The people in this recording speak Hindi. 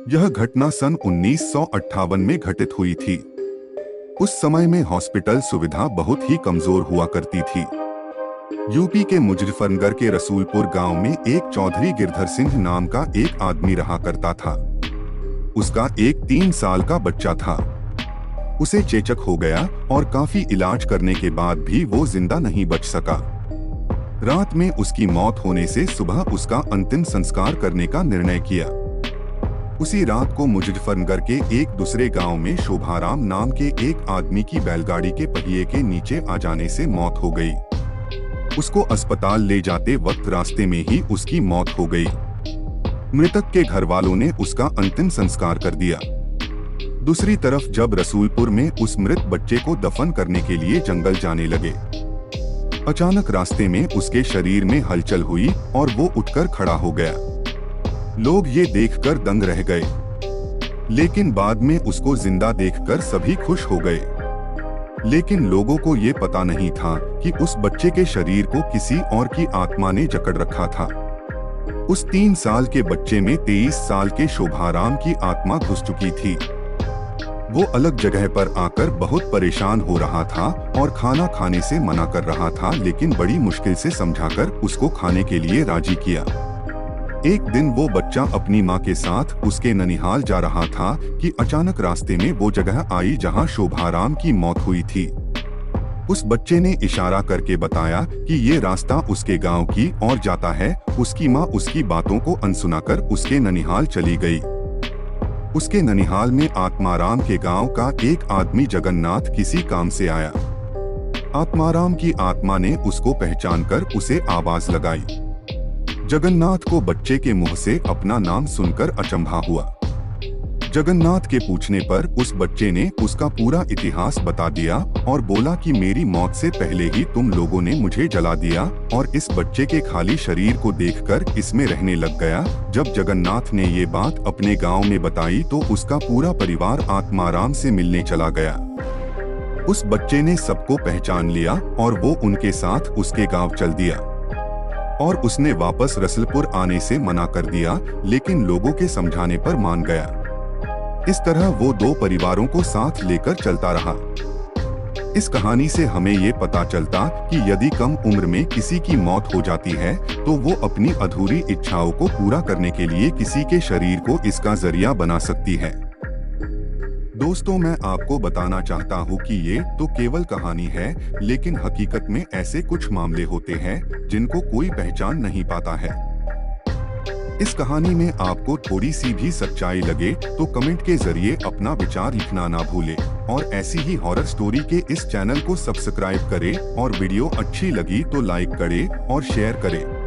यह घटना सन 1958 में घटित हुई थी। उस समय में हॉस्पिटल सुविधा बहुत ही कमजोर हुआ करती थी। यूपी के मुजफ्फरनगर के रसूलपुर गांव में एक चौधरी गिरधर सिंह नाम का एक आदमी रहा करता था। उसका एक 3 साल का बच्चा था। उसे चेचक हो गया और काफी इलाज करने के बाद भी वो जिंदा नहीं बच सका। रात में उसकी मौत होने से सुबह उसका अंतिम संस्कार करने का निर्णय किया। उसी रात को मुजफ्फरनगर के एक दूसरे गांव में शोभाराम नाम के एक आदमी की बैलगाड़ी के पहिए के नीचे आ जाने से मौत हो गई। उसको अस्पताल ले जाते वक्त रास्ते में ही उसकी मौत हो गई। मृतक के घर वालों ने उसका अंतिम संस्कार कर दिया। दूसरी तरफ जब रसूलपुर में उस मृत बच्चे को दफन करने के लिए जंगल जाने लगे, अचानक रास्ते में उसके शरीर में हलचल हुई और वो उठकर खड़ा हो गया। लोग ये देखकर दंग रह गए, लेकिन बाद में उसको जिंदा देखकर सभी खुश हो गए। लेकिन लोगों को ये पता नहीं था कि उस बच्चे के शरीर को किसी और की आत्मा ने जकड़ रखा था। उस 3 साल के बच्चे में 23 साल के शोभाराम की आत्मा घुस चुकी थी। वो अलग जगह पर आकर बहुत परेशान हो रहा था और खाना खाने से मना कर रहा था, लेकिन बड़ी मुश्किल से समझाकर उसको खाने के लिए राजी किया। एक दिन वो बच्चा अपनी माँ के साथ उसके ननिहाल जा रहा था कि अचानक रास्ते में वो जगह आई जहाँ शोभाराम की मौत हुई थी। उस बच्चे ने इशारा करके बताया कि ये रास्ता उसके गांव की ओर जाता है। उसकी माँ उसकी बातों को अनसुनाकर उसके ननिहाल चली गई। उसके ननिहाल में आत्माराम के गांव का एक आदमी जगन्नाथ किसी काम से आया। आत्माराम की आत्मा ने उसको पहचानकर उसे आवाज लगाई। जगन्नाथ को बच्चे के मुंह से अपना नाम सुनकर अचंभा हुआ। जगन्नाथ के पूछने पर उस बच्चे ने उसका पूरा इतिहास बता दिया और बोला कि मेरी मौत से पहले ही तुम लोगों ने मुझे जला दिया और इस बच्चे के खाली शरीर को देखकर इसमें रहने लग गया। जब जगन्नाथ ने ये बात अपने गांव में बताई तो उसका पूरा परिवार आत्माराम से मिलने चला गया। उस बच्चे ने सबको पहचान लिया और वो उनके साथ उसके गाँव चल दिया और उसने वापस रसूलपुर आने से मना कर दिया, लेकिन लोगों के समझाने पर मान गया। इस तरह वो 2 परिवारों को साथ लेकर चलता रहा। इस कहानी से हमें ये पता चलता कि यदि कम उम्र में किसी की मौत हो जाती है तो वो अपनी अधूरी इच्छाओं को पूरा करने के लिए किसी के शरीर को इसका जरिया बना सकती है। दोस्तों, मैं आपको बताना चाहता हूँ कि ये तो केवल कहानी है, लेकिन हकीकत में ऐसे कुछ मामले होते हैं जिनको कोई पहचान नहीं पाता है। इस कहानी में आपको थोड़ी सी भी सच्चाई लगे तो कमेंट के जरिए अपना विचार लिखना ना भूले और ऐसी ही हॉरर स्टोरी के इस चैनल को सब्सक्राइब करें और वीडियो अच्छी लगी तो लाइक करें और शेयर करें।